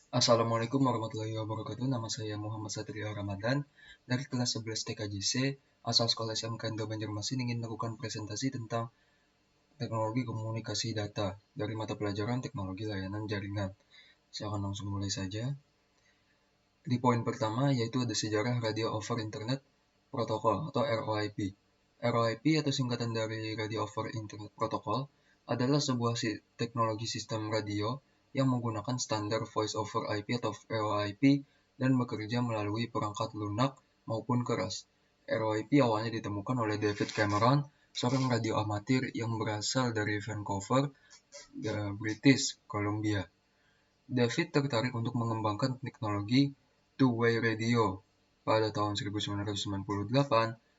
Assalamualaikum warahmatullahi wabarakatuh. Nama saya Muhammad Satria Ramadan dari kelas 11 TKJC asal Sekolah SMK Indo Banjarmasin ingin melakukan presentasi tentang teknologi komunikasi data dari mata pelajaran teknologi layanan jaringan. Saya akan langsung mulai saja. Di poin pertama yaitu ada sejarah Radio Over Internet Protocol atau ROIP. ROIP atau singkatan dari Radio Over Internet Protocol adalah sebuah teknologi sistem radio yang menggunakan standar Voice over IP atau VoIP dan bekerja melalui perangkat lunak maupun keras. ROIP awalnya ditemukan oleh David Cameron, seorang radio amatir yang berasal dari Vancouver, British Columbia. David tertarik untuk mengembangkan teknologi two-way radio. Pada tahun 1998,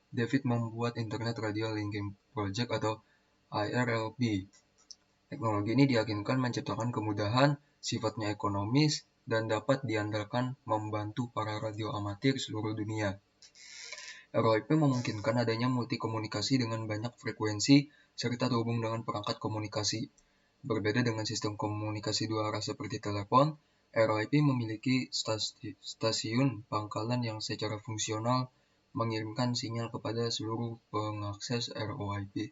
David membuat Internet Radio Linking Project atau IRLP. Teknologi ini diyakinkan menciptakan kemudahan, sifatnya ekonomis, dan dapat diandalkan membantu para radio amatir seluruh dunia. ROIP memungkinkan adanya multikomunikasi dengan banyak frekuensi serta terhubung dengan perangkat komunikasi. Berbeda dengan sistem komunikasi dua arah seperti telepon, ROIP memiliki stasiun pangkalan yang secara fungsional mengirimkan sinyal kepada seluruh pengakses ROIP.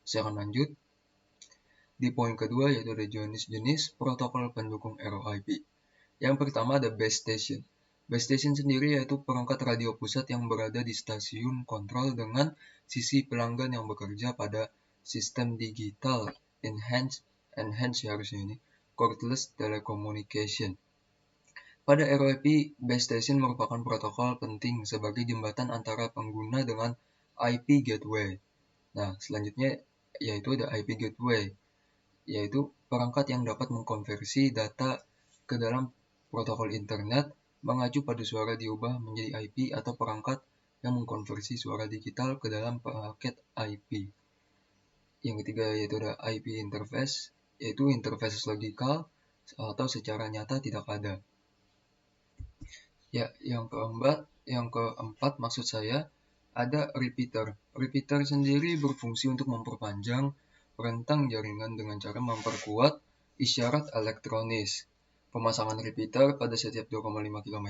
Saya akan lanjut. Di poin kedua yaitu ada jenis-jenis protokol pendukung ROIP. Yang pertama ada base station. Base station sendiri yaitu perangkat radio pusat yang berada di stasiun kontrol dengan sisi pelanggan yang bekerja pada sistem digital enhanced harusnya ini cordless telecommunication. Pada ROIP, base station merupakan protokol penting sebagai jembatan antara pengguna dengan IP gateway. Nah, selanjutnya yaitu ada IP gateway, yaitu perangkat yang dapat mengkonversi data ke dalam protokol internet mengacu pada suara diubah menjadi IP atau perangkat yang mengkonversi suara digital ke dalam paket IP. Yang ketiga yaitu ada IP interface, yaitu interface logikal atau secara nyata tidak ada. Ya, yang keempat maksud saya ada repeater. Repeater sendiri berfungsi untuk memperpanjang rentang jaringan dengan cara memperkuat isyarat elektronis. Pemasangan repeater pada setiap 2,5 km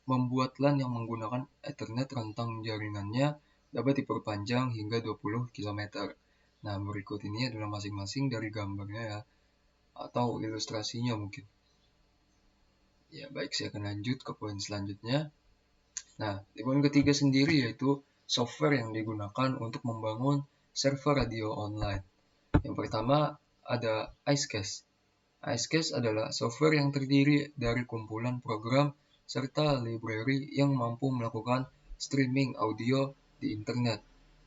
membuat LAN yang menggunakan Ethernet rentang jaringannya dapat diperpanjang hingga 20 km. Nah, berikut ini adalah masing-masing dari gambarnya ya, atau ilustrasinya mungkin. Ya, baik, saya akan lanjut ke poin selanjutnya. Nah, di poin ketiga sendiri yaitu software yang digunakan untuk membangun server radio online. Yang pertama ada Icecast. Icecast adalah software yang terdiri dari kumpulan program serta library yang mampu melakukan streaming audio di internet.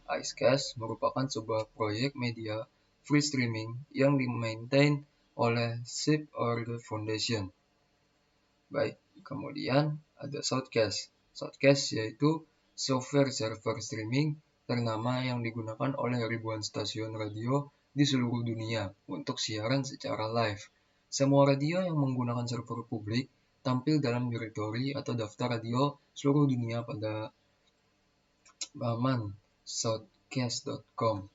Icecast merupakan sebuah proyek media free streaming yang dimaintain oleh Ship Order Foundation. Baik, kemudian ada Shoutcast. Shoutcast yaitu software server streaming ternama yang digunakan oleh ribuan stasiun radio di seluruh dunia untuk siaran secara live. Semua radio yang menggunakan server publik tampil dalam direktori atau daftar radio seluruh dunia pada laman shoutcast.com.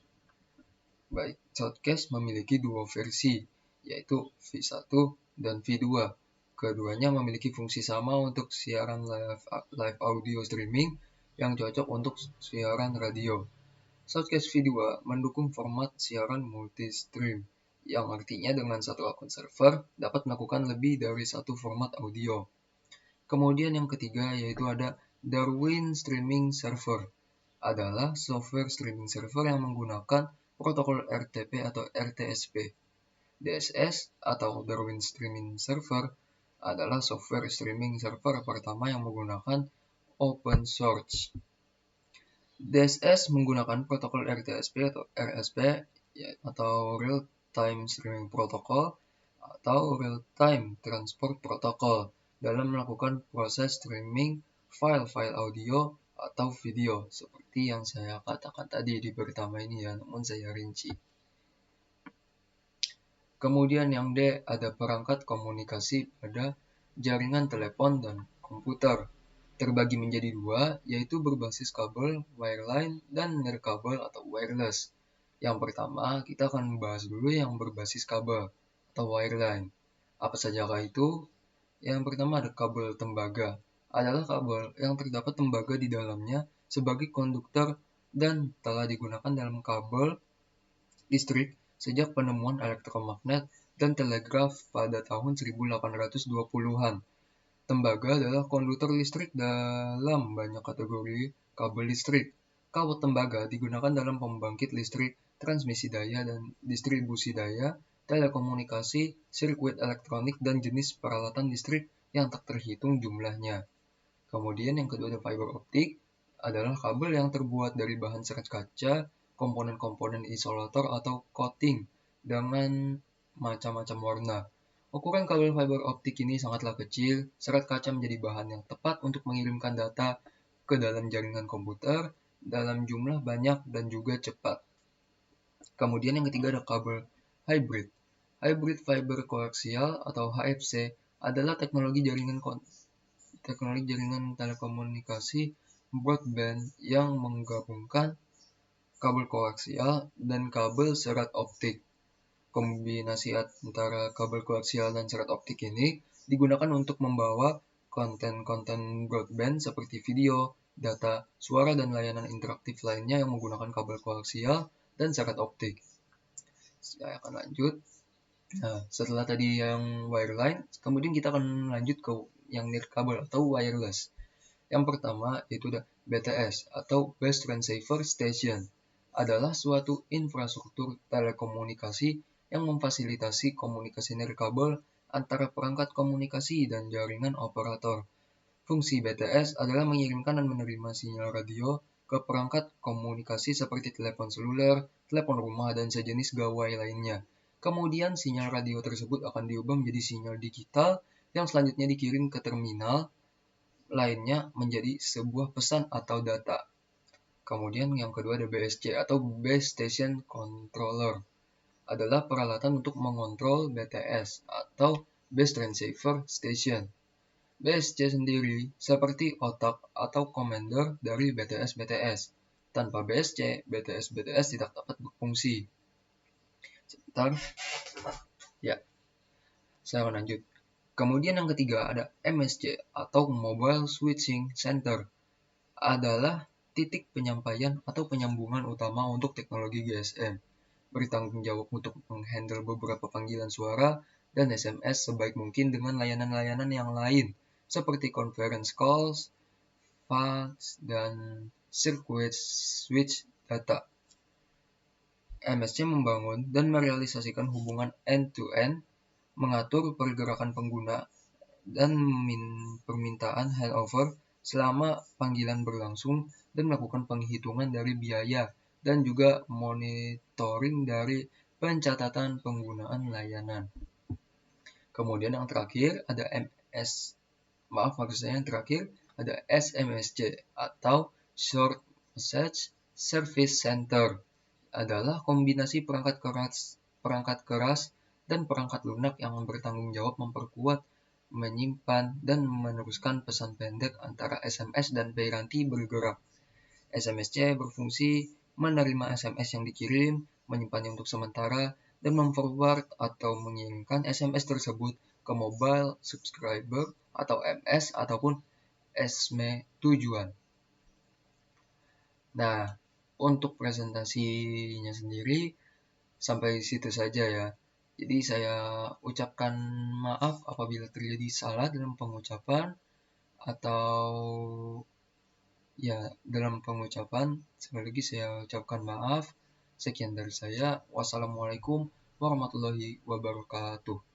Baik, Shoutcast memiliki dua versi, yaitu V1 dan V2. Keduanya memiliki fungsi sama untuk siaran live audio streaming yang cocok untuk siaran radio. Shoutcast V2 mendukung format siaran multi-stream, yang artinya dengan satu akun server dapat melakukan lebih dari satu format audio. Kemudian yang ketiga yaitu ada Darwin Streaming Server. Adalah software streaming server yang menggunakan protokol RTP atau RTSP. DSS atau Darwin Streaming Server adalah software streaming server pertama yang menggunakan open source. DSS menggunakan protokol RTSP atau RSP atau Real Time Streaming Protocol atau Real Time Transport Protocol dalam melakukan proses streaming file-file audio atau video seperti yang saya katakan tadi di pertama ini ya, namun saya rinci. Kemudian yang D ada perangkat komunikasi pada jaringan telepon dan komputer. Terbagi menjadi dua, yaitu berbasis kabel, wireline, dan nirkabel atau wireless. Yang pertama, kita akan membahas dulu yang berbasis kabel atau wireline. Apa sajakah itu? Yang pertama ada kabel tembaga. Adalah kabel yang terdapat tembaga di dalamnya sebagai konduktor dan telah digunakan dalam kabel listrik sejak penemuan elektromagnet dan telegraf pada tahun 1820-an. Tembaga adalah konduktor listrik dalam banyak kategori kabel listrik. Kabel tembaga digunakan dalam pembangkit listrik, transmisi daya dan distribusi daya, telekomunikasi, sirkuit elektronik, dan jenis peralatan listrik yang tak terhitung jumlahnya. Kemudian yang kedua ada fiber optik, adalah kabel yang terbuat dari bahan serat kaca, komponen-komponen isolator atau coating dengan macam-macam warna. Ukuran kabel fiber optik ini sangatlah kecil, serat kaca menjadi bahan yang tepat untuk mengirimkan data ke dalam jaringan komputer dalam jumlah banyak dan juga cepat. Kemudian yang ketiga ada kabel hybrid. Hybrid fiber koaksial atau HFC adalah teknologi jaringan telekomunikasi broadband yang menggabungkan kabel koaksial dan kabel serat optik. Kombinasi antara kabel koaksial dan serat optik ini digunakan untuk membawa konten-konten broadband seperti video, data, suara, dan layanan interaktif lainnya yang menggunakan kabel koaksial dan serat optik. Saya akan lanjut. Nah, setelah tadi yang wireline, kemudian kita akan lanjut ke yang nirkabel atau wireless. Yang pertama itu ada BTS atau Base Transceiver Station, adalah suatu infrastruktur telekomunikasi yang memfasilitasi komunikasi nirkabel antara perangkat komunikasi dan jaringan operator. Fungsi BTS adalah mengirimkan dan menerima sinyal radio ke perangkat komunikasi seperti telepon seluler, telepon rumah, dan sejenis gawai lainnya. Kemudian sinyal radio tersebut akan diubah menjadi sinyal digital yang selanjutnya dikirim ke terminal lainnya menjadi sebuah pesan atau data. Kemudian yang kedua ada BSC atau Base Station Controller, adalah peralatan untuk mengontrol BTS atau Base Transceiver Station. BSC sendiri seperti otak atau commander dari BTS-BTS. Tanpa BSC, BTS-BTS tidak dapat berfungsi. Sebentar. Ya, saya akan lanjut. Kemudian yang ketiga ada MSC atau Mobile Switching Center, adalah titik penyampaian atau penyambungan utama untuk teknologi GSM. Bertanggung jawab untuk menghandle beberapa panggilan suara dan SMS sebaik mungkin dengan layanan-layanan yang lain seperti conference calls, fax, dan circuit switch data. MSC membangun dan merealisasikan hubungan end-to-end, mengatur pergerakan pengguna, dan permintaan handover selama panggilan berlangsung, dan melakukan penghitungan dari biaya dan juga monitoring dari pencatatan penggunaan layanan. Kemudian yang terakhir ada yang terakhir ada SMSC atau Short Message Service Center, adalah kombinasi perangkat keras dan perangkat lunak yang bertanggung jawab memperkuat, menyimpan, dan meneruskan pesan pendek antara SMS dan piranti bergerak. SMSC berfungsi menerima SMS yang dikirim, menyimpannya untuk sementara, dan memforward atau mengirimkan SMS tersebut ke mobile subscriber atau MS ataupun SME tujuan. Nah, untuk presentasinya sendiri sampai situ saja ya. Jadi saya ucapkan maaf apabila terjadi salah dalam pengucapan atau ya dalam pengucapan. Sekali lagi saya ucapkan maaf. Sekian dari saya. Wassalamualaikum warahmatullahi wabarakatuh.